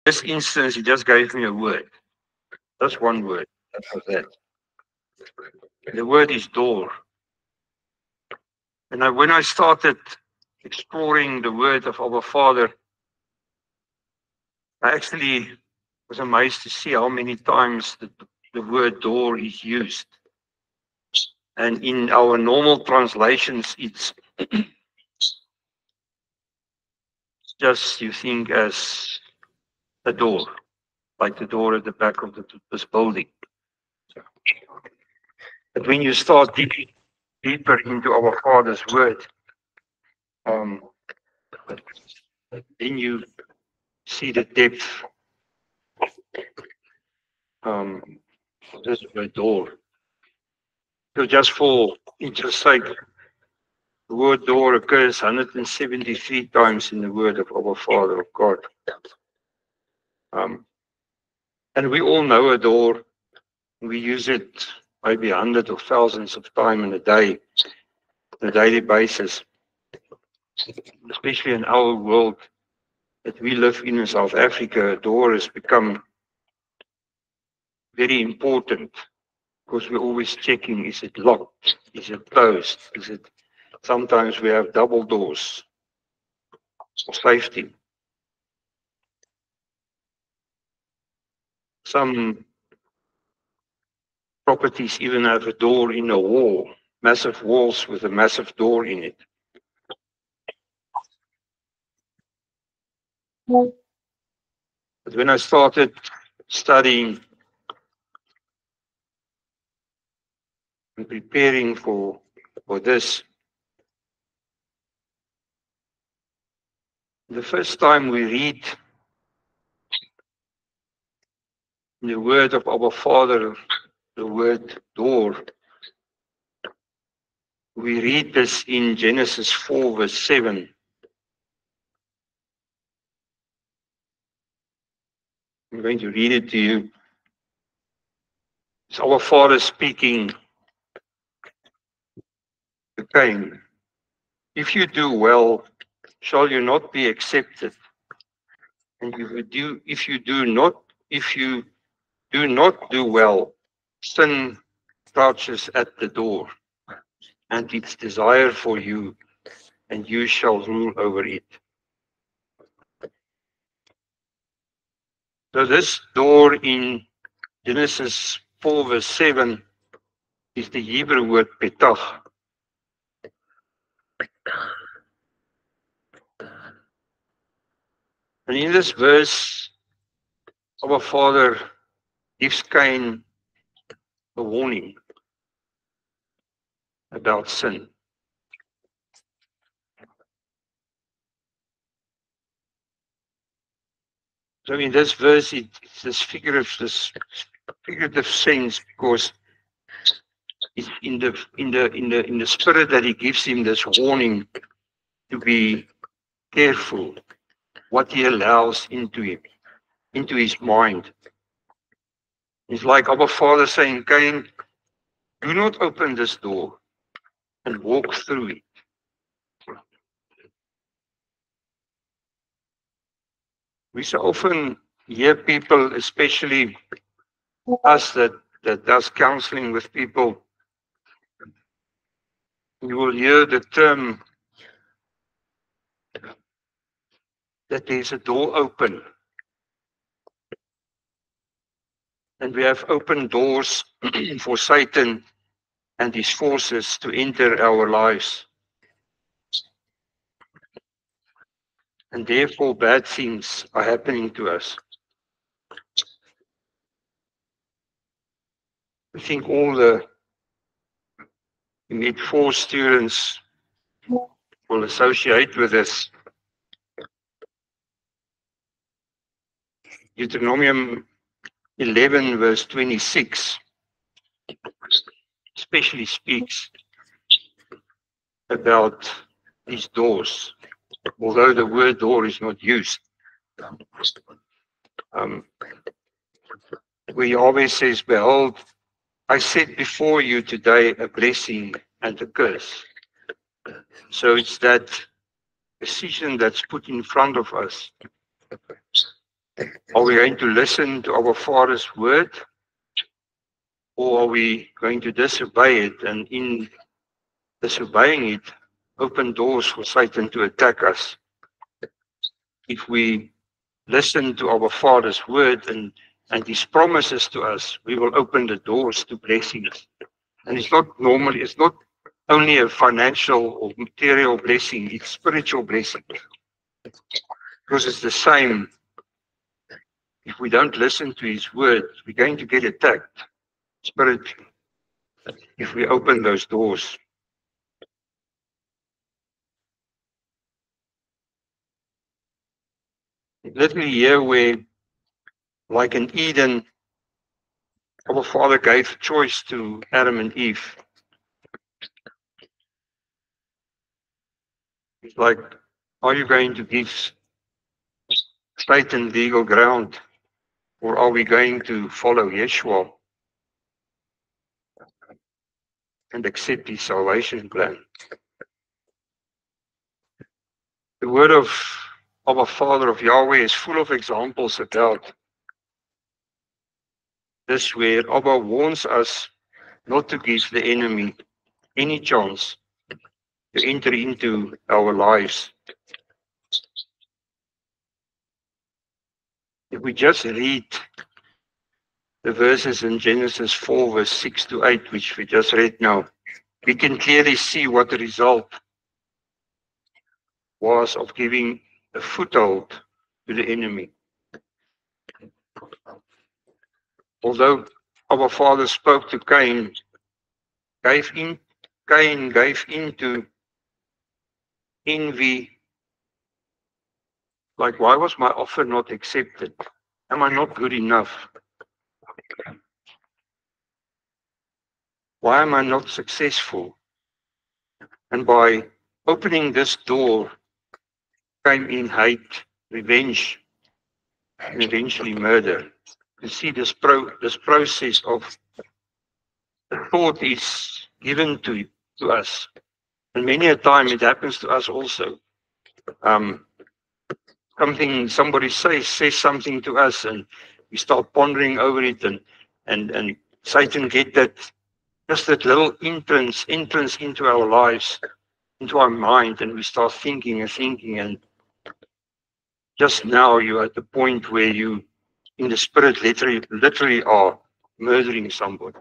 this instance, he just gave me a word. Just one word. That was that. The word is door. And when I started exploring the word of our Father, I actually was amazed to see how many times the word door is used. And in our normal translations, it's just you think as a door, like the door at the back of this building. But when you start deeper into our Father's word, then you see the depth. This word door. So just for interest sake, the word door occurs 173 times in the word of our Father of God. And we all know a door. We use it maybe hundreds of thousands of times in a day, on a daily basis. Especially in our world that we live in South Africa, a door has become very important because we're always checking, is it locked? Is it closed? Is it? Sometimes we have double doors for safety. Some properties even have a door in a wall, massive walls with a massive door in it. But when I started studying and preparing for this, the first time we read the word of our Father, the word door, we read this in Genesis 4, verse 7. I'm going to read it to you. It's our Father speaking to Cain. If you do well, shall you not be accepted? And if you do not do well, sin crouches at the door, and its desire for you, and you shall rule over it. So this door in Genesis 4 verse 7 is the Hebrew word petach. And in this verse, our Father gives Cain a warning about sin. So in this verse, it's this figurative sense because it's in the spirit that he gives him this warning to be careful what he allows into him, into his mind. It's like our Father saying, Cain, do not open this door and walk through it. We so often hear people, especially us that does counseling with people, you will hear the term that there's a door open. And we have open doors for Satan and his forces to enter our lives. And therefore bad things are happening to us. I think we need 4 students will associate with this. Deuteronomy 11 verse 26 especially speaks about these doors, although the word door is not used. Where Yahweh says, behold, I set before you today a blessing and a curse. So it's that decision that's put in front of us. Are we going to listen to our Father's word, or are we going to disobey it, and in disobeying it, open doors for Satan to attack us? If we listen to our Father's word and His promises to us, we will open the doors to blessings. And it's not only a financial or material blessing, it's spiritual blessing. Because it's the same. If we don't listen to His word, we're going to get attacked spiritually if we open those doors. Literally here where, like in Eden, our Father gave choice to Adam and Eve. It's like, are you going to give Satan legal ground, or are we going to follow Yeshua and accept His salvation plan? The word of our Father, of Yahweh, is full of examples about this, where Abba warns us not to give the enemy any chance to enter into our lives. If we just read the verses in Genesis 4, verse 6 to 8, which we just read now, we can clearly see what the result was of giving a foothold to the enemy. Although our Father spoke to Cain, Cain gave into envy. Like, why was my offer not accepted? Am I not good enough? Why am I not successful? And by opening this door came in hate, revenge, and eventually murder. You see this process of the thought is given to us. And many a time it happens to us also. Somebody says something to us, and we start pondering over it, and Satan get just that little entrance into our lives, into our mind, and we start thinking, and just now you're at the point where you, in the spirit, literally are murdering somebody.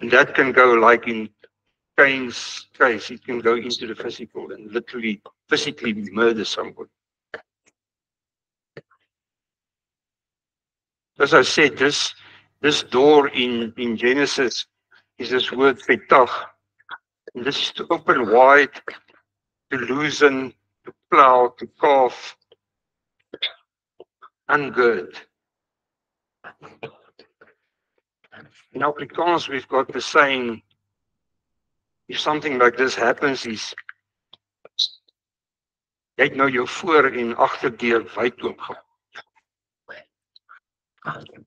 And that can go, like in Cain's case, it can go into the physical and literally physically murder somebody. As I said, this door in Genesis is this word petach. And this is to open wide, to loosen, to plow, to carve, ungird. In Afrikaans, we've got the saying, if something like this happens, is jy het nou jou voor- en agterdeur wyd oop.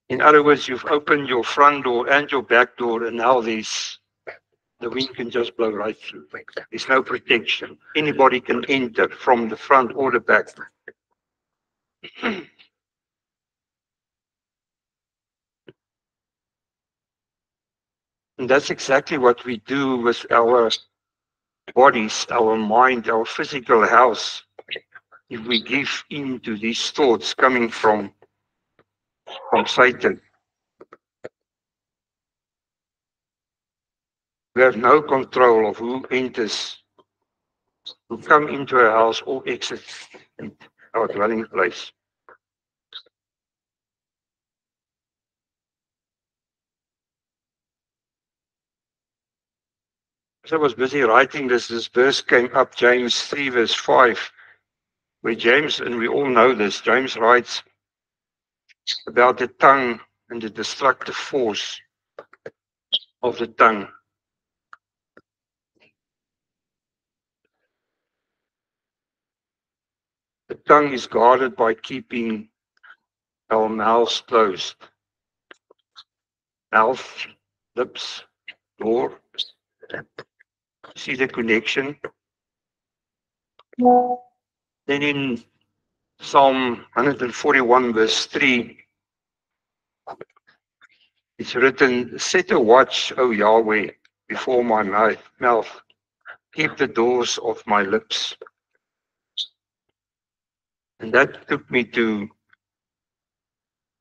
In other words, you've opened your front door and your back door, and now the wind can just blow right through. There's no protection. Anybody can enter from the front or the back. And that's exactly what we do with our bodies, our mind, our physical house. If we give in to these thoughts coming from Satan, we have no control of who enters, who come into our house or exits our dwelling place. As I was busy writing this verse came up, James 3, verse 5, where James, and we all know this, James writes about the tongue and the destructive force of the tongue. The tongue is guarded by keeping our mouths closed. Mouth, lips, door. See the connection? Then in Psalm 141 verse 3, it's written, set a watch, O Yahweh, before my mouth. Keep the doors of my lips. And that took me to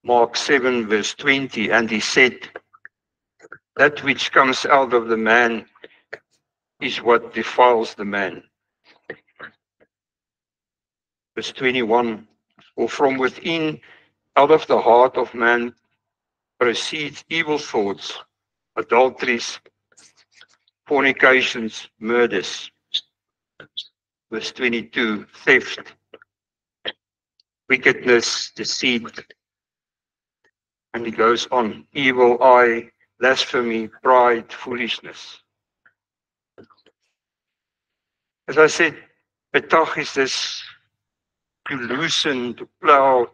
Mark 7 verse 20. And he said, that which comes out of the man is what defiles the man. Verse 21, or from within, out of the heart of man proceeds evil thoughts, adulteries, fornications, murders. Verse 22, theft, wickedness, deceit. And he goes on, evil eye, blasphemy, pride, foolishness. As I said, petach is this to loosen, to plow,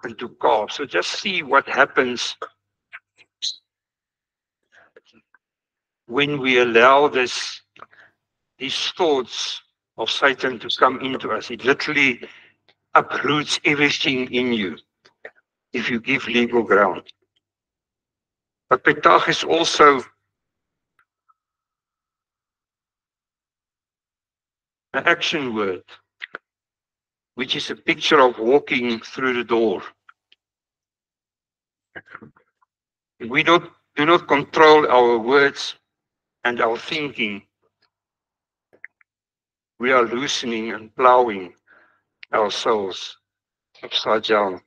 and to carve. So just see what happens when we allow these thoughts of Satan to come into us. It literally uproots everything in you if you give legal ground. But petach is also an action word, which is a picture of walking through the door. If we do not control our words and our thinking, we are loosening and plowing our souls upside down,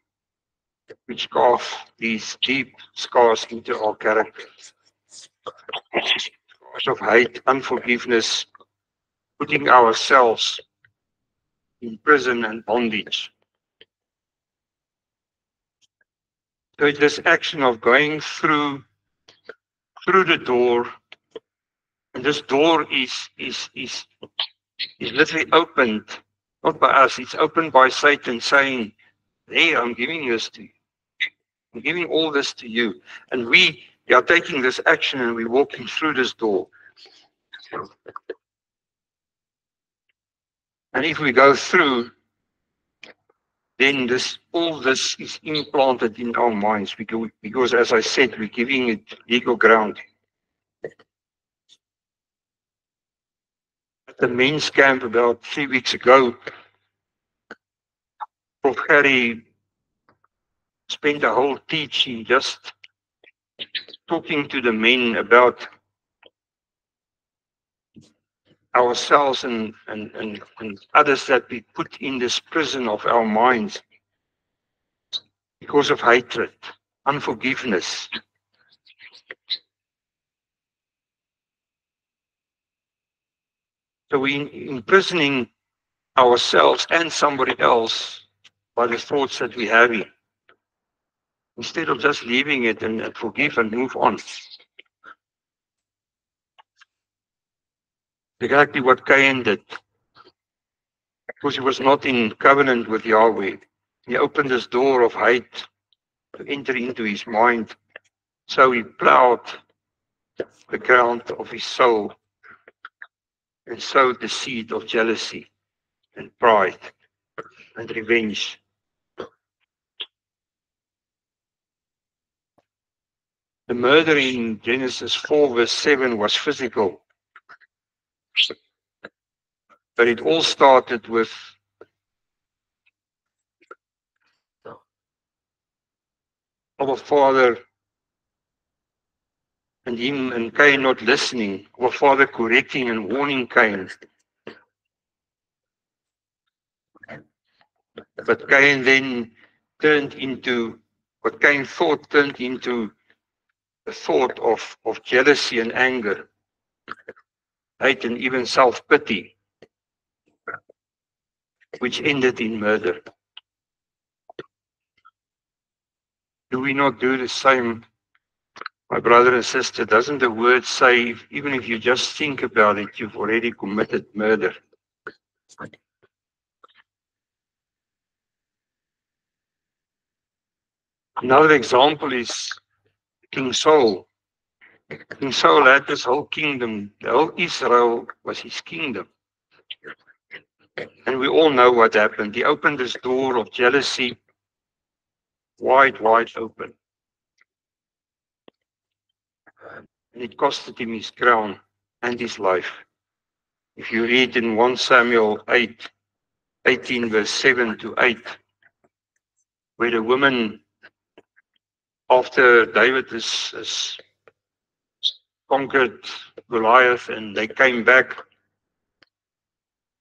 which carve these deep scars into our character. Scars of hate, unforgiveness, putting ourselves in prison and bondage. So it's this action of going through the door, and this door is literally opened, not by us, it's opened by Satan saying, hey, I'm giving this to you. I'm giving all this to you. And we are taking this action and we're walking through this door. And if we go through, then all this is implanted in our minds because as I said, we're giving it legal ground. At the men's camp about 3 weeks ago, Prof. Harry spent a whole teaching just talking to the men about ourselves and others that we put in this prison of our minds because of hatred, unforgiveness. So we're imprisoning ourselves and somebody else by the thoughts that we have in, instead of just leaving it and forgive and move on. Exactly what Cain did, because he was not in covenant with Yahweh. He opened this door of hate to enter into his mind. So he plowed the ground of his soul and sowed the seed of jealousy and pride and revenge. The murder in Genesis 4 verse 7 was physical. But it all started with our father and him and Cain not listening, our father correcting and warning Cain. But Cain then turned into, what Cain thought turned into a thought of jealousy and anger, hate and even self-pity, which ended in murder. Do we not do the same, my brother and sister? Doesn't the word say, even if you just think about it, you've already committed murder? Another example is King Saul. King Saul had this whole kingdom. The whole Israel was his kingdom. And we all know what happened. He opened this door of jealousy wide open. And it costed him his crown and his life. If you read in 1 Samuel 18 verse 7 to 8, where the woman, after David is conquered Goliath and they came back,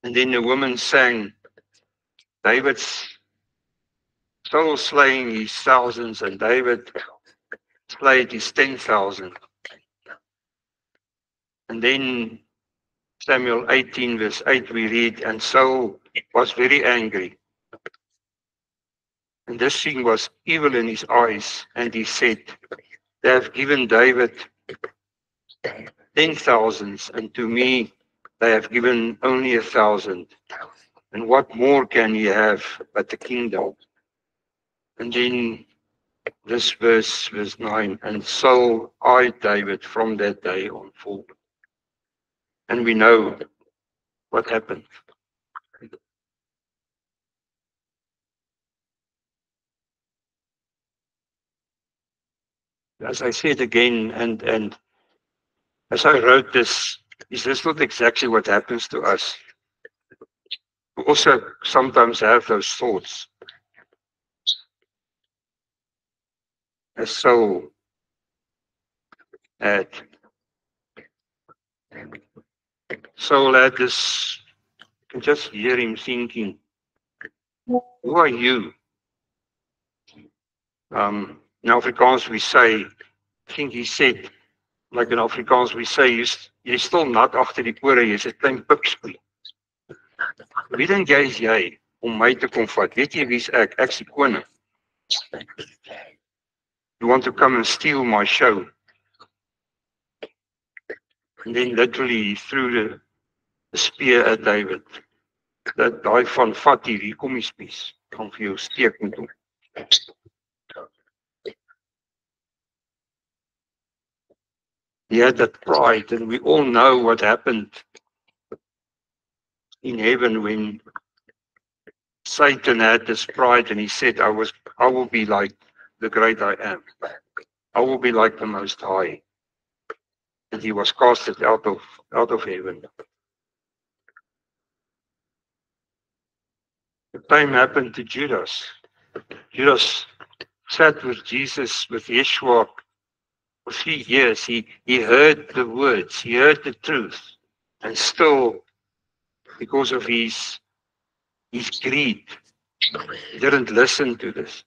and then the woman sang, David's Saul slaying his thousands and David slayed his 10,000. And then Samuel 18 verse 8 we read, and Saul was very angry. And this thing was evil in his eyes. And he said, they have given David 10,000s, and to me they have given only 1,000. And what more can he have but the kingdom? And then this verse 9, and Saul eyed David from that day on forward. And we know what happened. As I said again, and as I wrote this, is this not exactly what happens to us? We also sometimes have those thoughts. As Saul had. Saul had this, you can just hear him thinking, who are you? In Afrikaans we say, I think he said, like in Afrikaans we say, jy stil nat agter die ore, jy's 'n klein pipspoel. Wie dink jy is jy om my te kom vat? Weet jy wie's ek? Ek's die koning. You want to come and steal my show? And then literally he threw the spear at David. Dat daai van vat hier kom die spies. Gaan vir jou steek met hom. He had that pride, and we all know what happened in heaven when Satan had this pride and he said, I will be like the great I am. I will be like the Most High. And he was casted out of heaven. The same happened to Judas. Judas sat with Jesus, with Yeshua, for 3 years. He heard the words, he heard the truth, and still, because of his greed, he didn't listen to this.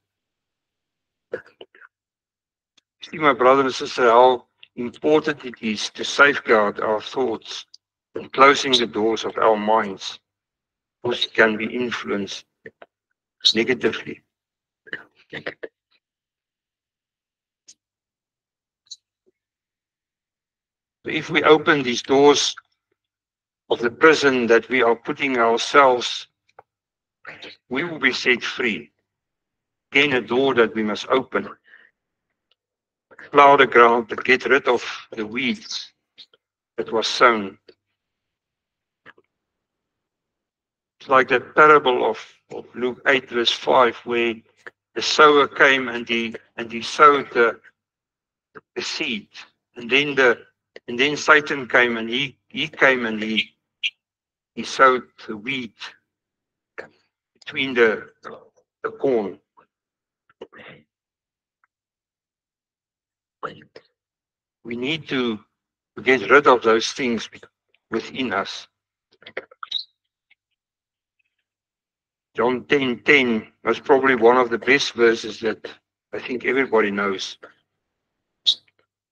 See, my brother and sister, how important it is to safeguard our thoughts and closing the doors of our minds, which can be influenced negatively. If we open these doors of the prison that we are putting ourselves, we will be set free. Again, a door that we must open. Plow the ground to get rid of the weeds that was sown. It's like the parable of Luke 8 verse 5, where the sower came and he sowed the seed, and then Satan came and he came and he sowed the wheat between the corn. We need to get rid of those things within us. John 10:10 was probably one of the best verses that I think everybody knows.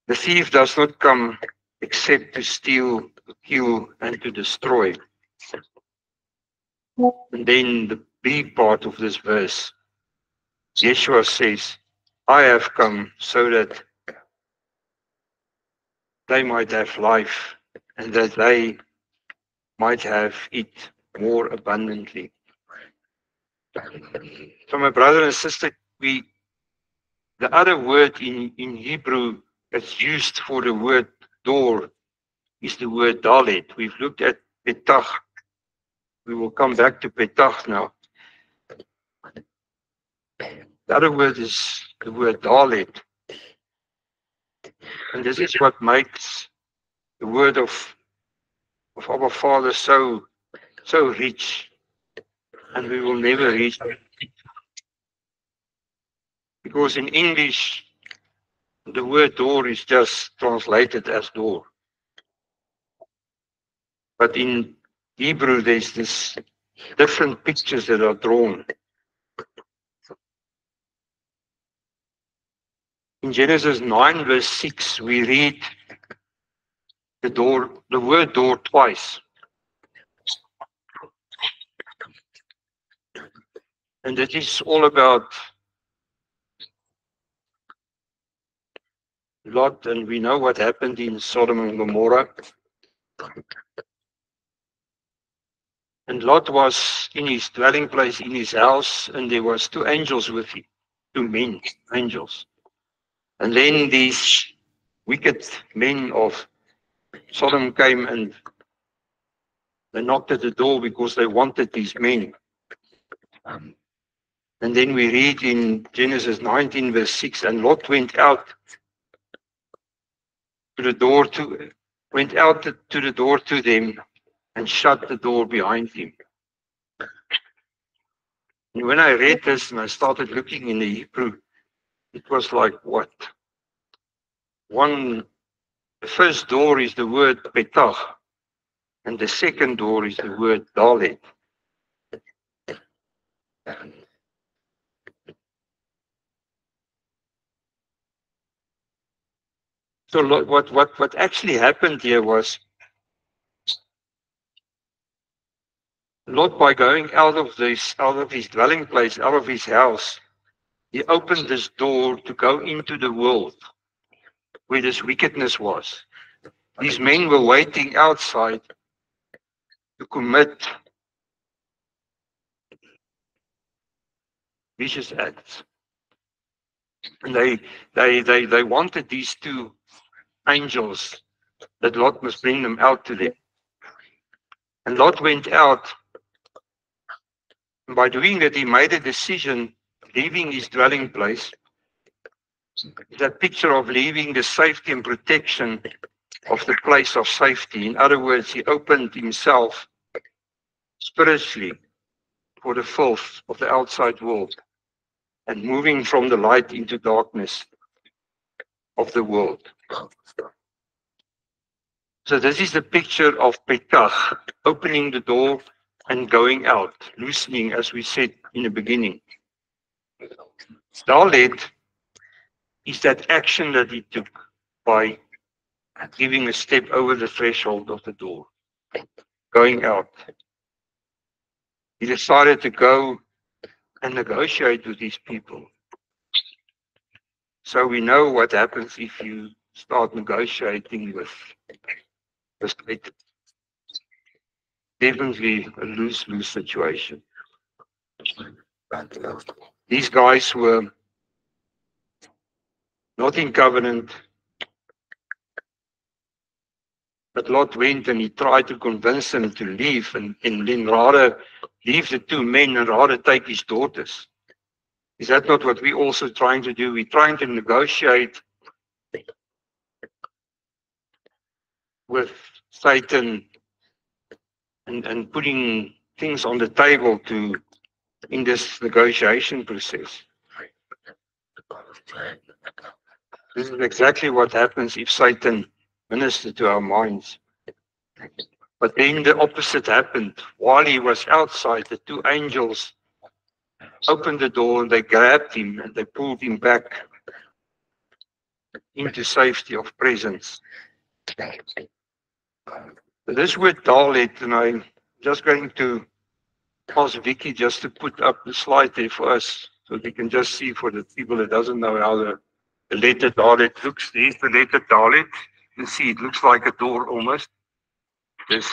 The thief does not come except to steal, to kill, and to destroy. And then the B part of this verse, Yeshua says, I have come so that they might have life and that they might have it more abundantly. So my brother and sister, the other word in Hebrew that's used for the word door is the word dalet. We've looked at betach We will come back to Petach now. The other word is the word Dalet. And this is what makes the word of our Father so rich. And we will never reach it. Because in English, the word door is just translated as door. But in Hebrew, there's this different pictures that are drawn. In Genesis 9, verse 6, we read the word door twice. And it is all about Lot, and we know what happened in Sodom and Gomorrah. And Lot was in his dwelling place, in his house, and there was two angels with him, two men, angels. And then these wicked men of Sodom came and they knocked at the door because they wanted these men. And then we read in Genesis 19, verse 6, and Lot went out to the door to them and shut the door behind him. And when I read this and I started looking in the Hebrew, it was like what? The first door is the word Petach, and the second door is the word Dalet. So what actually happened here was Lot, by going out of his dwelling place, out of his house, he opened this door to go into the world where this wickedness was. These men were waiting outside to commit vicious acts. And they wanted these two angels that Lot must bring them out to them. And Lot went out. And by doing that, he made a decision, leaving his dwelling place. That picture of leaving the safety and protection of the place of safety. In other words, he opened himself spiritually for the filth of the outside world and moving from the light into darkness of the world. So this is the picture of Petach, opening the door and going out, loosening, as we said in the beginning. Dalet is that action that he took by giving a step over the threshold of the door, going out. He decided to go and negotiate with these people. So we know what happens if you start negotiating with Satan. Definitely a lose-lose situation. These guys were not in covenant, but Lot went and he tried to convince them to leave and then rather leave the two men and rather take his daughters. Is that not what we're also trying to do? We're trying to negotiate with Satan and putting things on the table in this negotiation process. This is exactly what happens if Satan ministers to our minds. But then the opposite happened. While he was outside, the two angels opened the door and they grabbed him and they pulled him back into safety of presence. This word Dalet, and I'm just going to ask Vicky just to put up the slide there for us so we can just see for the people that doesn't know how the letter Dalet looks. There's the letter Dalet. You can see it looks like a door almost. This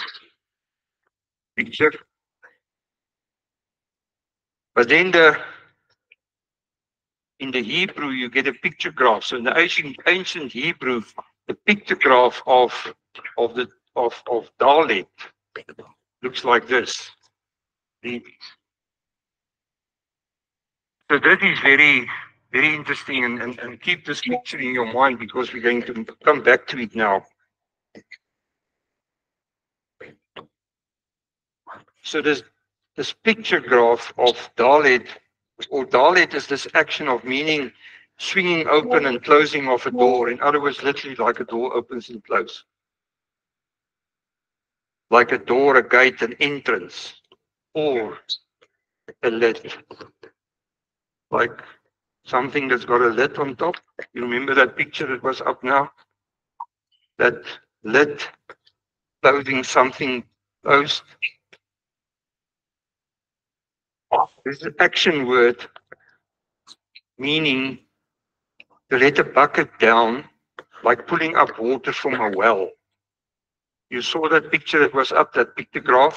picture. But then in the Hebrew, you get a pictograph. So in the ancient Hebrew, the pictograph of Dalet looks like this. So that is very, very interesting, and keep this picture in your mind because we're going to come back to it now. So this picture graph of Dalet, or Dalet is this action of meaning swinging open and closing of a door. In other words, literally like a door opens and closes. Like a door, a gate, an entrance, or a lid. Like something that's got a lid on top. You remember that picture that was up now? That lid closing something closed. This is an action word meaning to let a bucket down, like pulling up water from a well. You saw that picture that was up, that pictograph?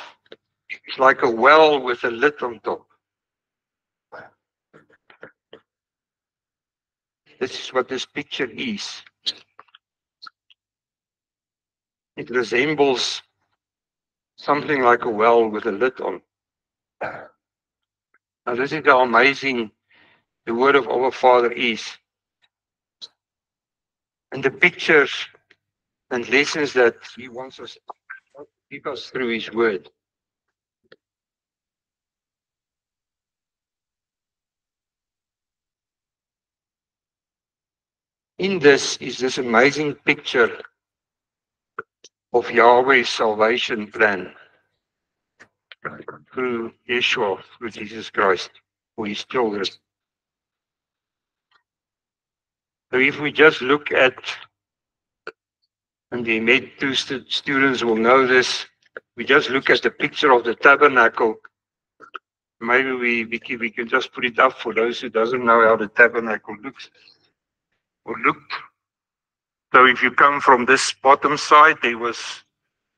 It's like a well with a lid on top. This is what this picture is. It resembles something like a well with a lid on. Now this is how amazing the word of our Father is. And the pictures and lessons that He wants us to keep us through His word. In this is this amazing picture of Yahweh's salvation plan through Yeshua, through Jesus Christ, for His children. So if we just look at, and the Med 2 students will know this, we just look at the picture of the tabernacle. Maybe we can just put it up for those who doesn't know how the tabernacle looks or looked. So if you come from this bottom side, there was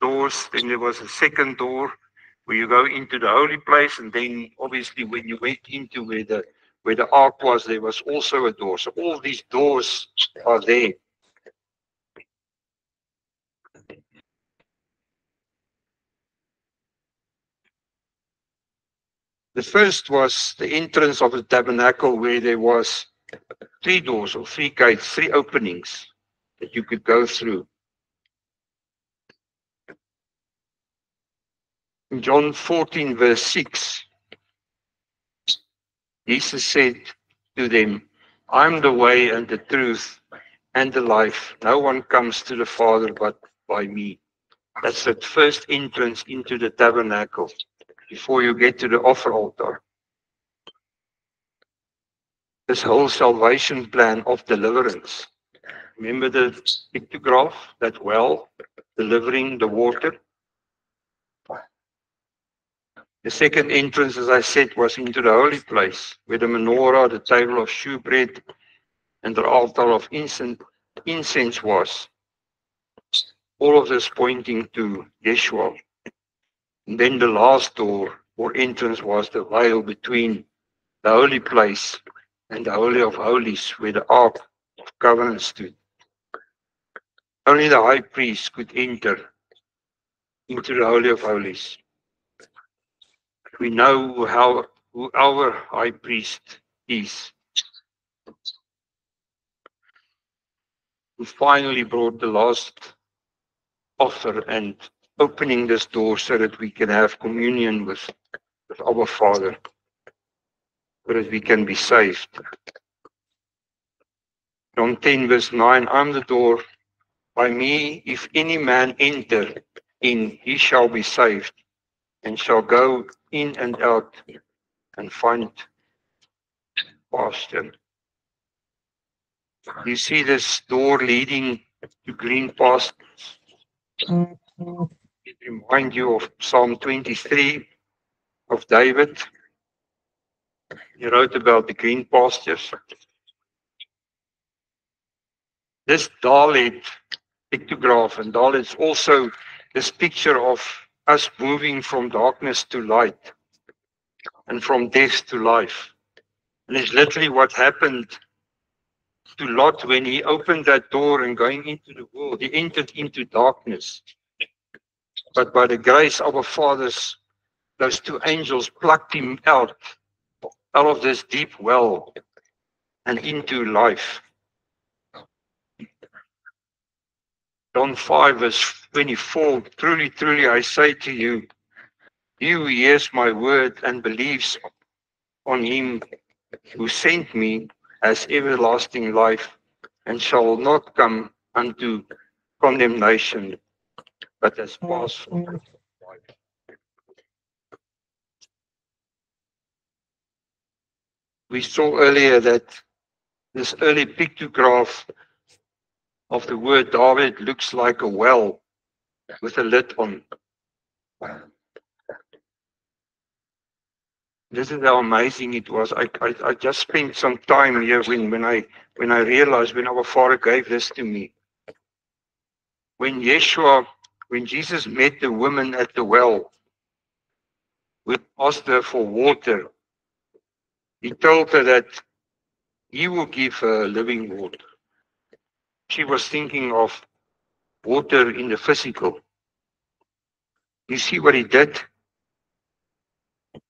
doors, then there was a second door where you go into the holy place, and then obviously when you went into where the ark was, there was also a door. So all these doors are there. The first was the entrance of the tabernacle, where there was 3 doors or 3 gates, 3 openings that you could go through. In John 14, verse 6, Jesus said to them, I'm the way and the truth and the life. No one comes to the Father but by me. That's that first entrance into the tabernacle before you get to the offer altar. This whole salvation plan of deliverance. Remember the pictograph, that well, delivering the water? The second entrance, as I said, was into the holy place, where the menorah, the table of shewbread, and the altar of incense was. All of this pointing to Yeshua. And then the last door or entrance was the veil between the holy place and the Holy of Holies, where the Ark of Covenant stood. Only the high priest could enter into the Holy of Holies. We know who our high priest is. Who finally brought the last offer and opening this door so that we can have communion with our Father, so that we can be saved. John 10 verse 9, I'm the door. By me, if any man enter in, he shall be saved, and shall go in and out and find pasture. You see this door leading to green pastures. It reminds you of Psalm 23 of David. He wrote about the green pastures. This Dalet pictograph, and Dalet's also this picture of us moving from darkness to light and from death to life. And it's literally what happened to Lot when he opened that door and going into the world. He entered into darkness. But by the grace of our Father's those two angels plucked him out of this deep well and into life. John 5 verse 24, truly, truly, I say to you, he who hears my word and believes on him who sent me has everlasting life and shall not come unto condemnation, but has passed from life. We saw earlier that this early pictograph of the word David looks like a well with a lid on. This is how amazing it was. I just spent some time here when I realized, when our Father gave this to me. When Jesus met the woman at the well, we asked her for water. He told her that he will give her living water. She was thinking of water in the physical. You see what he did?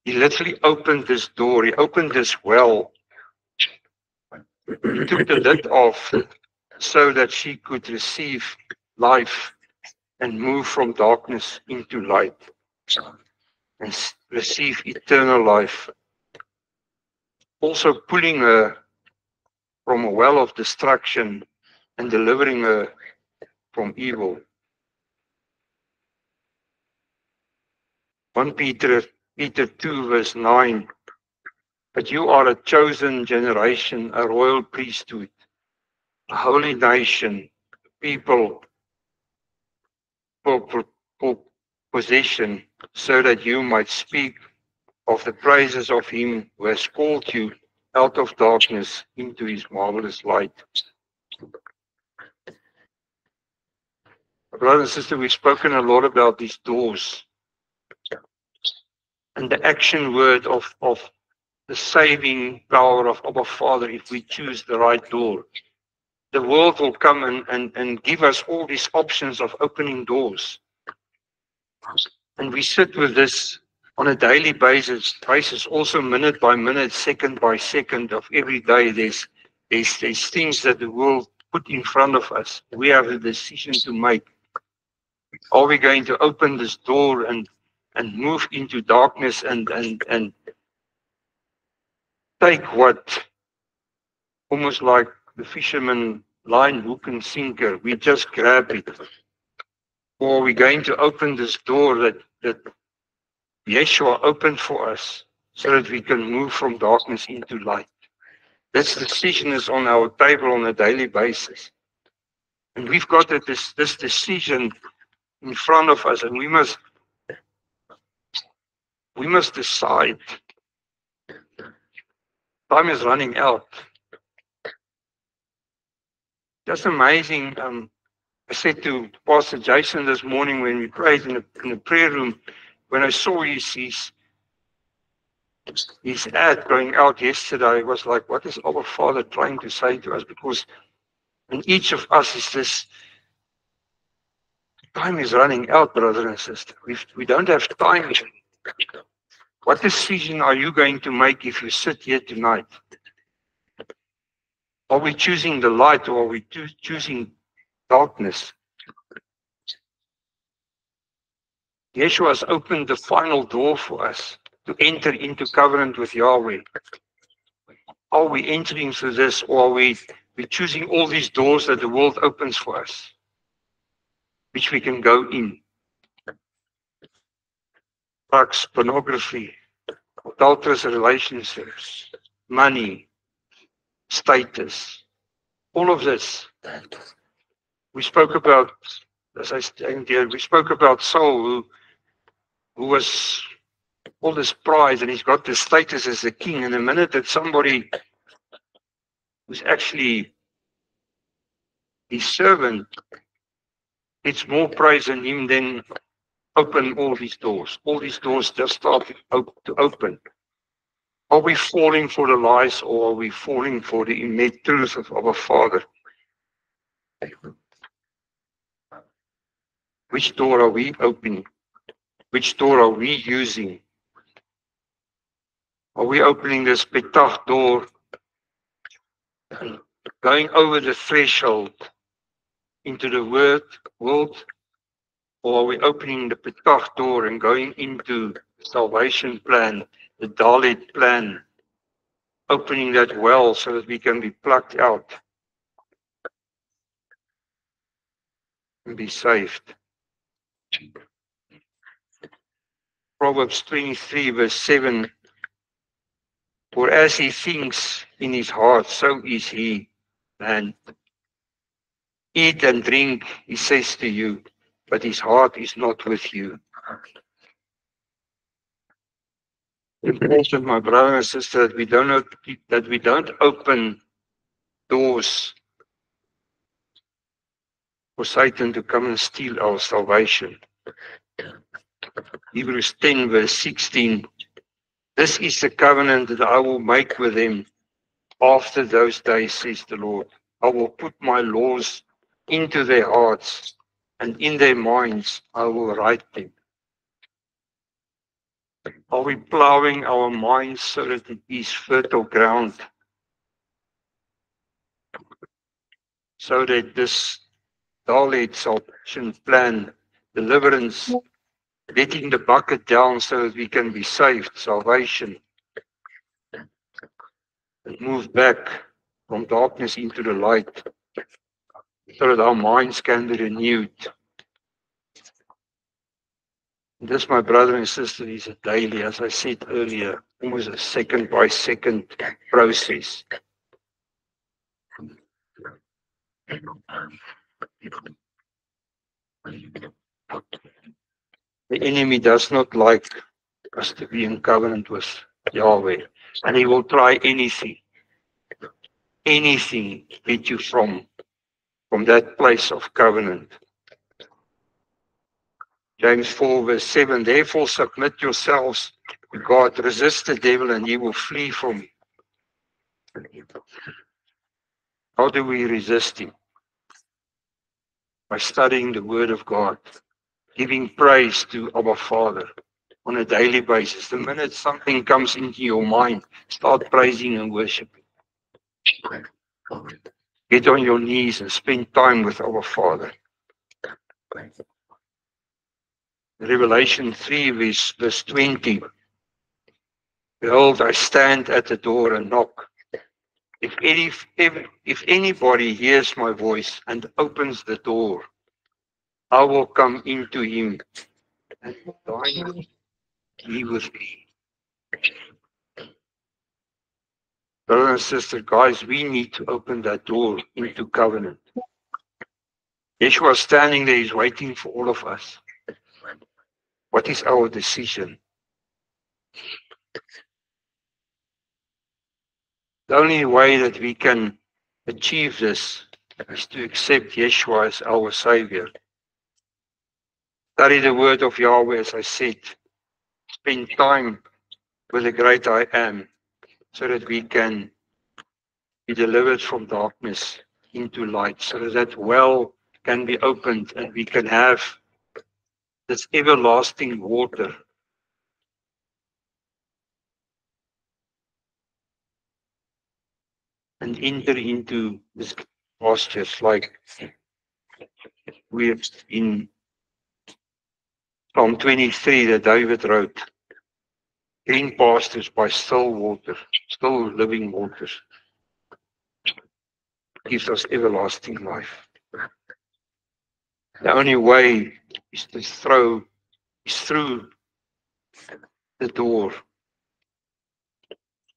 He literally opened this door. He opened this well. He took the lid off so that she could receive life and move from darkness into light and receive eternal life. Also pulling her from a well of destruction and delivering her from evil. 1 Peter 2 verse 9. But you are a chosen generation, a royal priesthood, a holy nation, people for possession, so that you might speak of the praises of him who has called you out of darkness into his marvelous light. Brother and sister, we've spoken a lot about these doors and the action word of the saving power of our Father if we choose the right door. The world will come and give us all these options of opening doors. And we sit with this on a daily basis, also minute by minute, second by second of every day. There's things that the world put in front of us. We have a decision to make. Are we going to open this door and move into darkness and take what, almost like the fisherman line, hook and sinker, we just grab it? Or are we going to open this door that Yeshua opened for us so that we can move from darkness into light? This decision is on our table on a daily basis. And we've got this decision in front of us, and we must decide. Time is running out. Just amazing. I said to Pastor Jason this morning when we prayed in the prayer room, when I saw his ad going out yesterday, I was like, what is our Father trying to say to us? Because in each of us is this, time is running out, brother and sister. We don't have time. What decision are you going to make if you sit here tonight? Are we choosing the light, or are we choosing darkness? Yeshua has opened the final door for us to enter into covenant with Yahweh. Are we entering through this, or are we choosing all these doors that the world opens for us, which we can go in? Drugs, pornography, adulterous relationships, money, status, all of this. We spoke about, as I stand here, we spoke about Saul, who was all this pride, and he's got this status as a king. And the minute that somebody who's actually his servant gets more praise than him, then open all these doors. All these doors just start to open. Are we falling for the lies, or are we falling for the innate truth of our Father? Which door are we opening? Which door are we using Are we opening this Petach door and going over the threshold into the world? Or are we opening the Petach door and going into the salvation plan, the Dalit plan, opening that well so that we can be plucked out and be saved? Proverbs 23 verse 7, for as he thinks in his heart, so is he, man. Eat and drink, he says to you, but his heart is not with you. Important, my brother and sister, that we don't open doors for Satan to come and steal our salvation. Hebrews 10 verse 16. This is the covenant that I will make with them after those days, says the Lord. I will put my laws into their hearts, and in their minds I will write them. Are we plowing our minds so that it is fertile ground? So that this Dalit salvation plan, deliverance, letting the bucket down so that we can be saved, salvation, and move back from darkness into the light, so that our minds can be renewed. And this, my brother and sister, is a daily, as I said earlier, almost a second by second process. The enemy does not like us to be in covenant with Yahweh, and he will try anything to get you from that place of covenant. James 4 verse 7, therefore submit yourselves to God, resist the devil and he will flee from you. How do we resist him? By studying the word of God, giving praise to our Father on a daily basis. The minute something comes into your mind, start praising and worshiping. Get on your knees and spend time with our Father. Revelation 3 verse 20. Behold, I stand at the door and knock. If anybody hears my voice and opens the door, I will come into him and dine he with me. Brother and sister, guys, we need to open that door into covenant. Yeshua is standing there, he's waiting for all of us. What is our decision? The only way that we can achieve this is to accept Yeshua as our Savior. Study the word of Yahweh, as I said. Spend time with the great I Am, so that we can be delivered from darkness into light, so that that well can be opened and we can have this everlasting water. And enter into this pastures like we're in Psalm 23 that David wrote. Green pastures by still water, still living waters. Gives us everlasting life. The only way is through the door.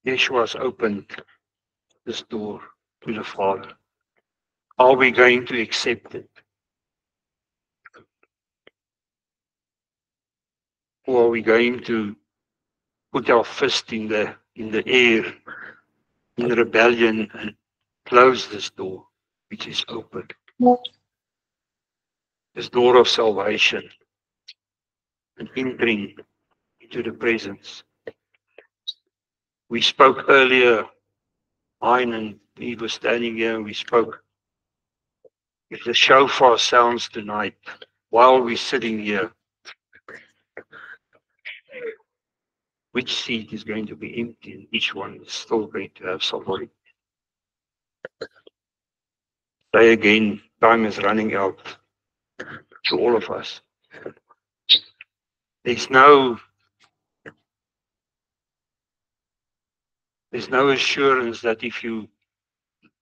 Yeshua has opened this door to the Father. Are we going to accept it? Or are we going to put our fist in the air in rebellion and close this door, which is open? This door of salvation and entering into the presence. We spoke earlier, Hein and he was standing here, and we spoke. If the shofar sounds tonight, while we're sitting here, which seat is going to be empty, and each one is still going to have somebody. Today again, time is running out to all of us. There's no assurance that if you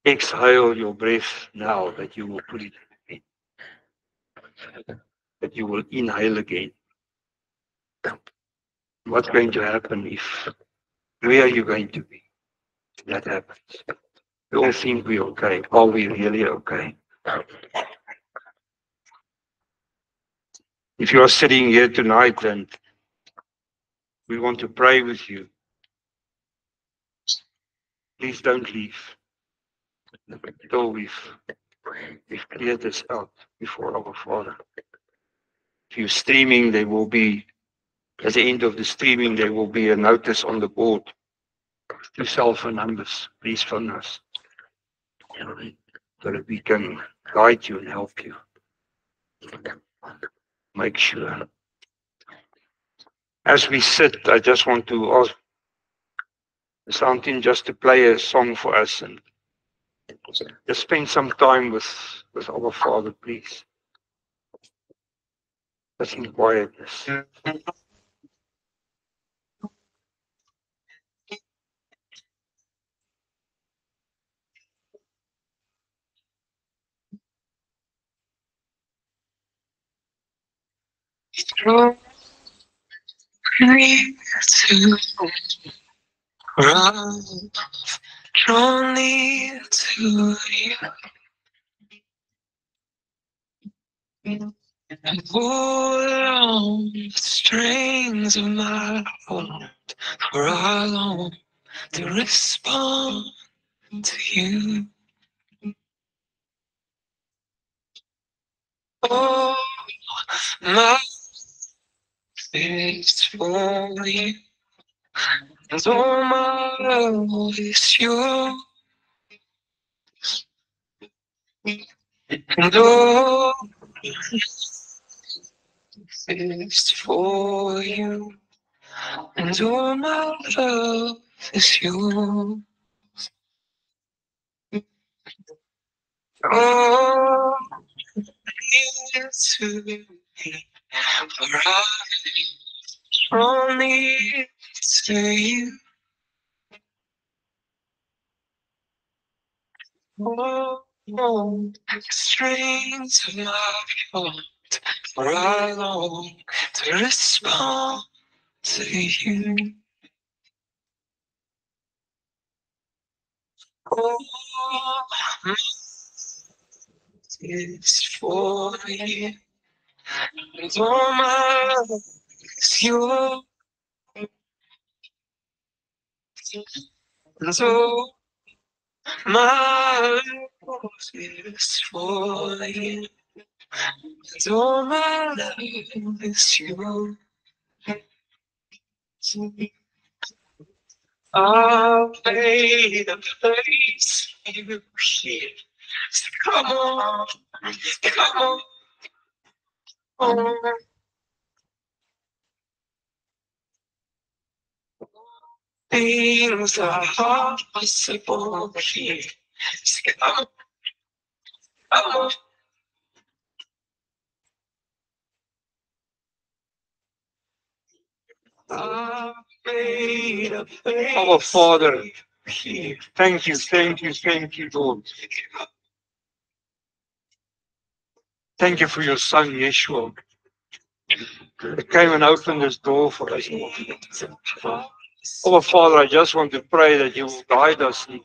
exhale your breath now, that you will put it in, that you will inhale again. What's going to happen where are you going to be if that happens? We all think we're okay. Are we really okay? If you are sitting here tonight and we want to pray with you, please don't leave until we've cleared this out before our Father. If you're streaming, there will be, at the end of the streaming, there will be a notice on the board. 2 cell phone numbers. Please phone us so that we can guide you and help you. Make sure. As we sit, I just want to ask Santin just to play a song for us and just spend some time with our Father, please. Just in quietness. Draw near to run, draw near to you, and pull on the strings of my heart, for I long to respond to you. Oh, my faith for you, and all my love is yours. And all is for you, and all my love is yours. Oh, near to me, for I draw near to you. Oh, the strings of my heart, for I long to respond to you. Oh, it's for you, and all my love is yours. And so my love is for you, and all my love is yours. I'll pay the place you here. So come on, come on. Things are possible here. So come on. I'll pay the place. Our Father, thank you, Lord. Thank you for your Son, Yeshua. He came and opened this door for us. Our Father, I just want to pray that you will guide us and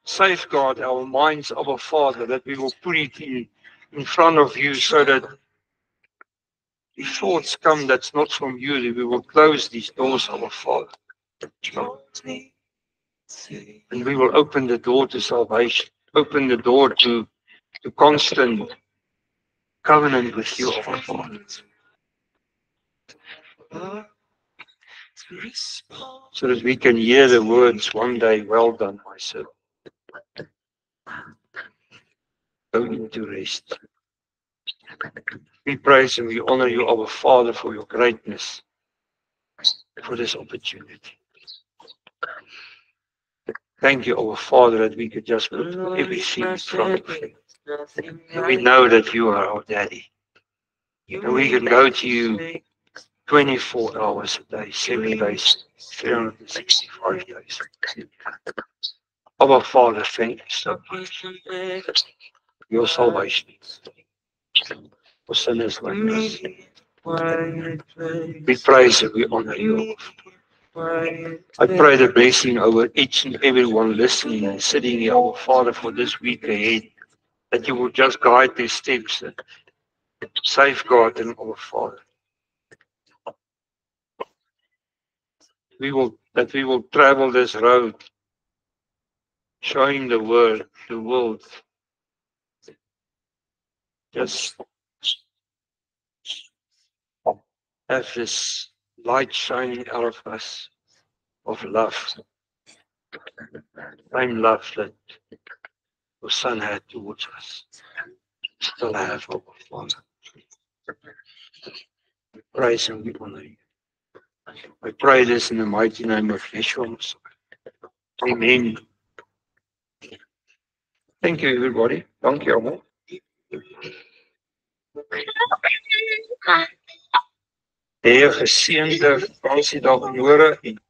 safeguard our minds, our Father, that we will put it in front of you so that if thoughts come that's not from you, that we will close these doors, our Father. And we will open the door to salvation, open the door to constant covenant with you, our Father. So that we can hear the words one day, well done, my servant. Go into rest. We praise and we honor you, our Father, for your greatness, for this opportunity. Thank you, our Father, that we could just put everything in front of you. And we know that you are our Daddy. And we can go to you 24 hours a day, 7 days, 365 days. Our Father, thank you so much for your salvation for sinners like us. We praise and we honor you. I pray the blessing over each and every one listening and sitting here, our Father, for this week ahead, that you will just guide their steps and safeguard them, our Father. We will travel this road, showing the world, just have this light shining out of us of love. Same love that your Son had towards us. Still have, our Father. Praise and we honor you. I pray this in the mighty name of Yeshua. Amen. Thank you, everybody. Dank je allemaal. De Heer geseënde vakansiedag in Hore en